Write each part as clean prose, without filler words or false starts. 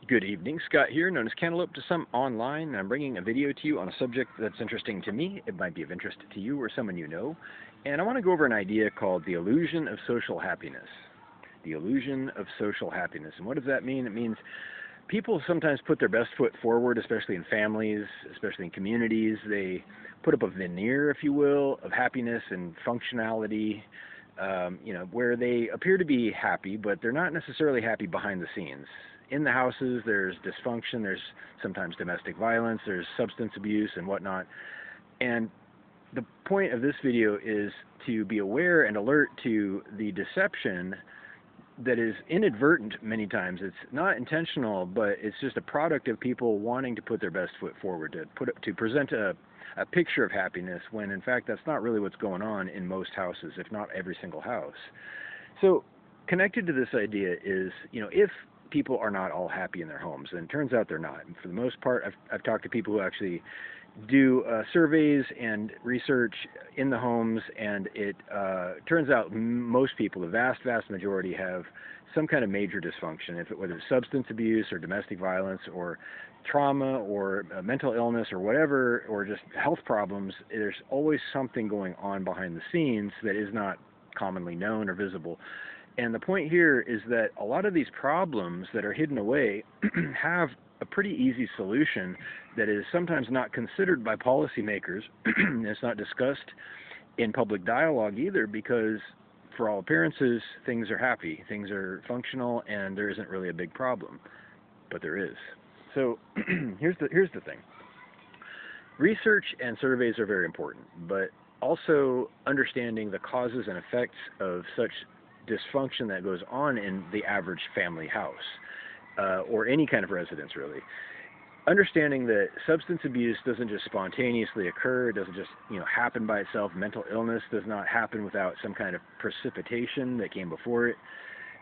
Good evening, Scott here, known as Cantaloupe to some online, and I'm bringing a video to you on a subject that's interesting to me. It might be of interest to you or someone you know, and I want to go over an idea called the illusion of social happiness. The illusion of social happiness. And what does that mean? It means people sometimes put their best foot forward, especially in families, especially in communities. They put up a veneer, if you will, of happiness and functionality, where they appear to be happy, but they're not necessarily happy behind the scenes. In the houses, there's dysfunction, there's sometimes domestic violence, there's substance abuse and whatnot. And the point of this video is to be aware and alert to the deception that is inadvertent many times. It's not intentional, but it's just a product of people wanting to put their best foot forward, to present a picture of happiness, when in fact that's not really what's going on in most houses, if not every single house. So connected to this idea is, if people are not all happy in their homes, and it turns out they're not. And for the most part, I've talked to people who actually do surveys and research in the homes, and it turns out most people, the vast majority, have some kind of major dysfunction, whether it's substance abuse or domestic violence or trauma or mental illness or whatever, or just health problems. There's always something going on behind the scenes that is not commonly known or visible. And the point here is that a lot of these problems that are hidden away have a pretty easy solution that is sometimes not considered by policymakers. It's not discussed in public dialogue either, because for all appearances, things are happy, things are functional, and there isn't really a big problem. But there is. So here's the thing. Research and surveys are very important, but also understanding the causes and effects of such dysfunction that goes on in the average family house, or any kind of residence, really. Understanding that substance abuse doesn't just spontaneously occur, it doesn't just happen by itself. Mental illness does not happen without some kind of precipitation that came before it.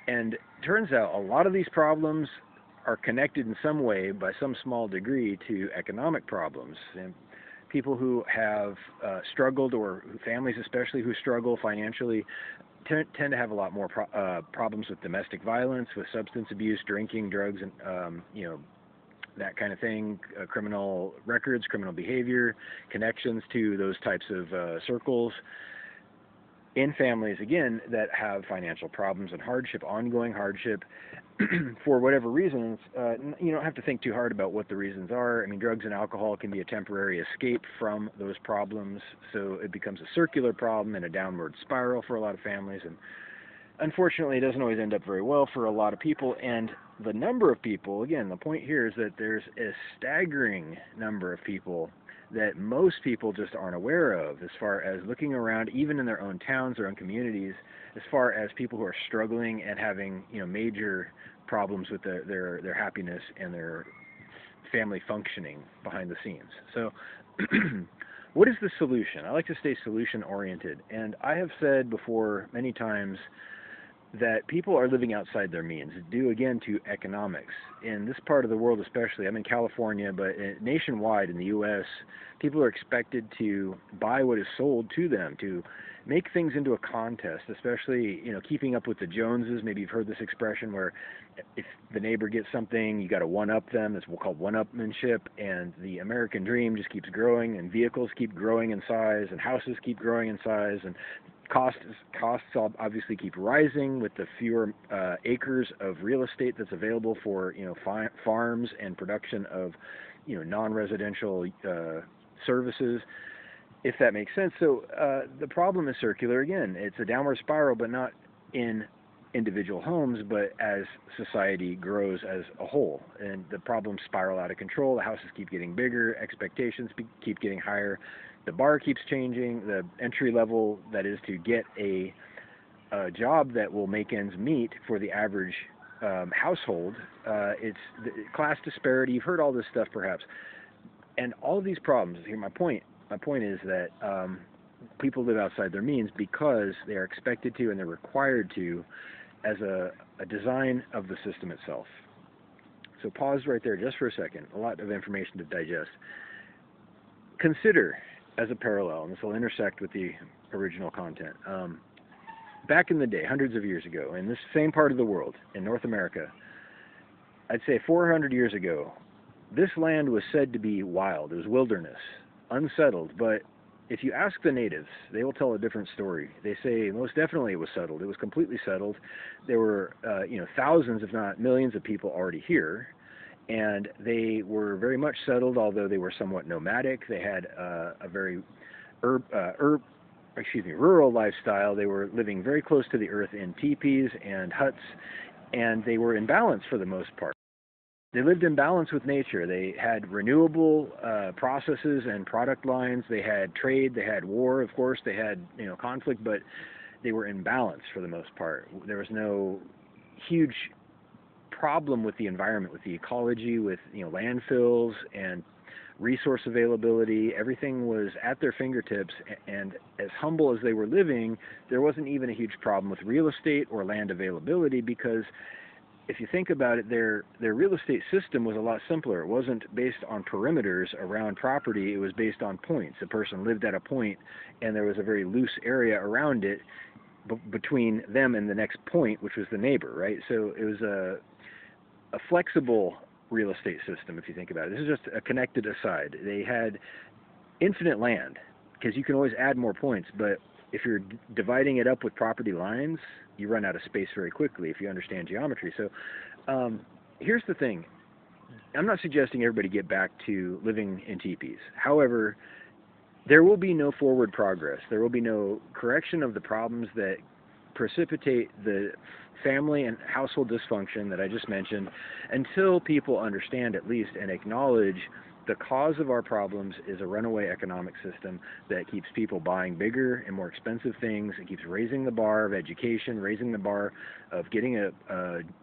And it turns out a lot of these problems are connected in some way, by some small degree, to economic problems. And people who have struggled, or families especially who struggle financially, tend to have a lot more problems with domestic violence, with substance abuse, drinking, drugs, and that kind of thing, criminal records, criminal behavior, connections to those types of circles in families, again, that have financial problems and hardship, ongoing hardship, for whatever reasons. You don't have to think too hard about what the reasons are. I mean, drugs and alcohol can be a temporary escape from those problems, so it becomes a circular problem and a downward spiral for a lot of families, and unfortunately it doesn't always end up very well for a lot of people. And the number of people, again, the point here is that there's a staggering number of people that most people just aren't aware of, as far as looking around, even in their own towns, their own communities, as far as people who are struggling and having major problems with their happiness and their family functioning behind the scenes. So what is the solution? I like to stay solution oriented, and I have said before many times that people are living outside their means, due again to economics. In this part of the world especially, I'm in California, but nationwide in the U.S., people are expected to buy what is sold to them, to make things into a contest, especially, keeping up with the Joneses. Maybe you've heard this expression where if the neighbor gets something, you got to one-up them. That's called one-upmanship, and the American dream just keeps growing, and vehicles keep growing in size, and houses keep growing in size, and costs obviously keep rising with the fewer acres of real estate that's available for farms and production of non-residential services, if that makes sense. So the problem is circular again. It's a downward spiral, but not in individual homes, but as society grows as a whole, and the problems spiral out of control. The houses keep getting bigger, expectations keep getting higher, the bar keeps changing, the entry level, that is to get a job that will make ends meet for the average household. It's the class disparity. You've heard all this stuff perhaps, and all of these problems. Here, my point is that people live outside their means because they are expected to, and they're required to, as a design of the system itself. So pause right there just for a second. A lot of information to digest. Consider, as a parallel, and this will intersect with the original content, back in the day, hundreds of years ago, in this same part of the world, in North America, I'd say 400 years ago, this land was said to be wild. It was wilderness, unsettled. But if you ask the natives, they will tell a different story. They say most definitely it was settled. It was completely settled. There were, thousands, if not millions, of people already here, and they were very much settled. Although they were somewhat nomadic, they had a very rural lifestyle. They were living very close to the earth in teepees and huts, and they were in balance for the most part. They lived in balance with nature. They had renewable processes and product lines. They had trade. They had war, of course. They had conflict, but they were in balance for the most part. There was no huge problem with the environment, with the ecology, with landfills and resource availability. Everything was at their fingertips, and as humble as they were living, there wasn't even a huge problem with real estate or land availability, because if you think about it, their real estate system was a lot simpler. It wasn't based on perimeters around property. It was based on points. A person lived at a point, and there was a very loose area around it between them and the next point, which was the neighbor, right? So it was a flexible real estate system, if you think about it. This is just a connected aside. They had infinite land, because you can always add more points, but if you're dividing it up with property lines, you run out of space very quickly if you understand geometry. So here's the thing. I'm not suggesting everybody get back to living in teepees. However, there will be no forward progress. There will be no correction of the problems that precipitate the family and household dysfunction that I just mentioned until people understand, at least, and acknowledge the cause of our problems is a runaway economic system that keeps people buying bigger and more expensive things. It keeps raising the bar of education, raising the bar of getting a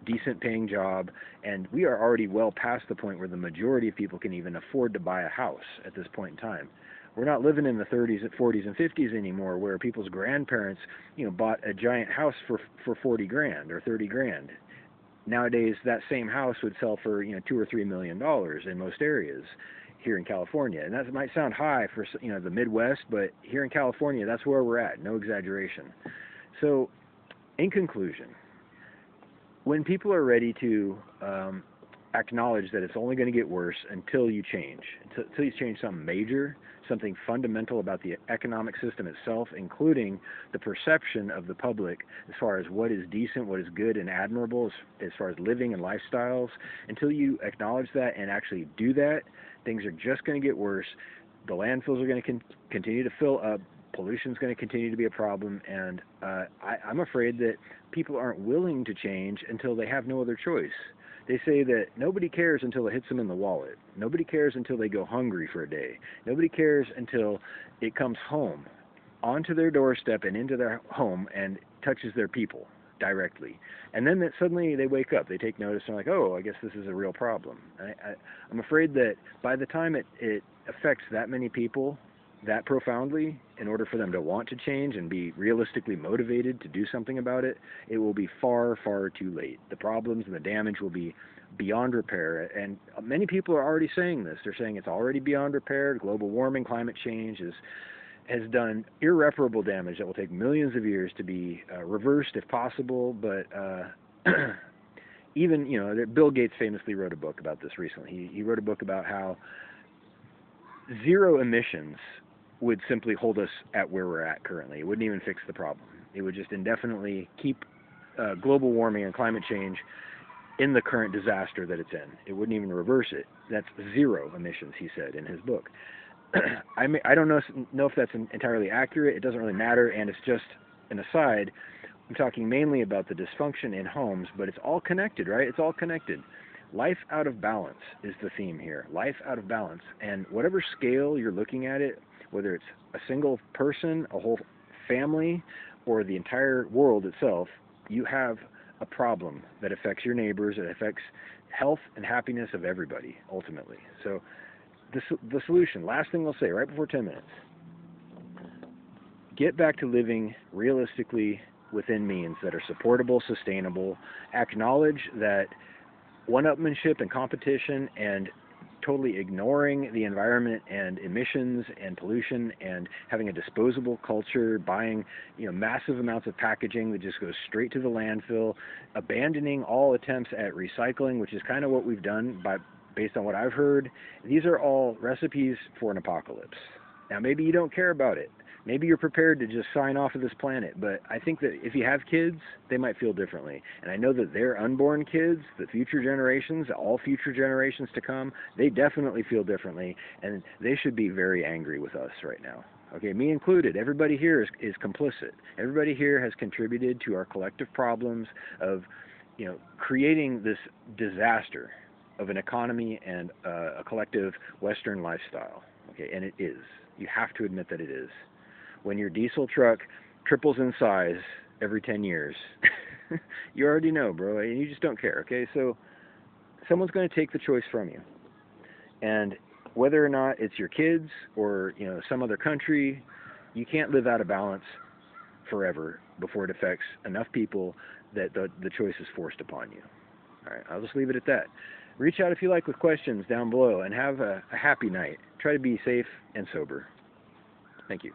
decent paying job, and we are already well past the point where the majority of people can even afford to buy a house at this point in time. We're not living in the 30s, 40s, and 50s anymore, where people's grandparents, bought a giant house for 40 grand or 30 grand. Nowadays, that same house would sell for $2 or $3 million in most areas here in California, and that might sound high for the Midwest, but here in California, that's where we're at. No exaggeration. So, in conclusion, when people are ready to acknowledge that it's only going to get worse until you change, until you change something major, something fundamental about the economic system itself, including the perception of the public as far as what is decent, what is good and admirable, as far as living and lifestyles, until you acknowledge that and actually do that, things are just going to get worse. The landfills are going to continue to fill up. Pollution is going to continue to be a problem, and I'm afraid that people aren't willing to change until they have no other choice. They say that nobody cares until it hits them in the wallet. Nobody cares until they go hungry for a day. Nobody cares until it comes home, onto their doorstep and into their home and touches their people directly. And then suddenly they wake up. They take notice and are like, oh, I guess this is a real problem. I'm afraid that by the time it affects that many people that profoundly, in order for them to want to change and be realistically motivated to do something about it, it will be far, far too late. The problems and the damage will be beyond repair, and many people are already saying this. They're saying it's already beyond repair. Global warming, climate change has done irreparable damage that will take millions of years to be reversed if possible, but even, Bill Gates famously wrote a book about this recently. He wrote a book about how zero emissions would simply hold us at where we're at currently. It wouldn't even fix the problem. It would just indefinitely keep global warming and climate change in the current disaster that it's in. It wouldn't even reverse it. That's zero emissions, he said in his book. I don't know if that's entirely accurate. It doesn't really matter, and it's just an aside. I'm talking mainly about the dysfunction in homes, but it's all connected, right? It's all connected. Life out of balance is the theme here. Life out of balance. And whatever scale you're looking at it, whether it's a single person, a whole family, or the entire world itself, you have a problem that affects your neighbors, it affects health and happiness of everybody, ultimately. So the solution, last thing I'll say, right before 10 minutes, get back to living realistically within means that are supportable, sustainable. Acknowledge that one-upmanship and competition and totally ignoring the environment and emissions and pollution and having a disposable culture, buying, massive amounts of packaging that just goes straight to the landfill, abandoning all attempts at recycling, which is kind of what we've done based on what I've heard. These are all recipes for an apocalypse. Now, maybe you don't care about it. Maybe you're prepared to just sign off of this planet, but I think that if you have kids, they might feel differently. And I know that their unborn kids, the future generations, all future generations to come, they definitely feel differently, and they should be very angry with us right now. Okay, me included. Everybody here is complicit. Everybody here has contributed to our collective problems of, creating this disaster of an economy and a collective Western lifestyle. Okay, and it is. You have to admit that it is. When your diesel truck triples in size every 10 years, you already know, bro, and you just don't care, okay? So someone's going to take the choice from you. And whether or not it's your kids or, some other country, you can't live out of balance forever before it affects enough people that the choice is forced upon you. All right, I'll just leave it at that. Reach out if you like with questions down below, and have a happy night. Try to be safe and sober. Thank you.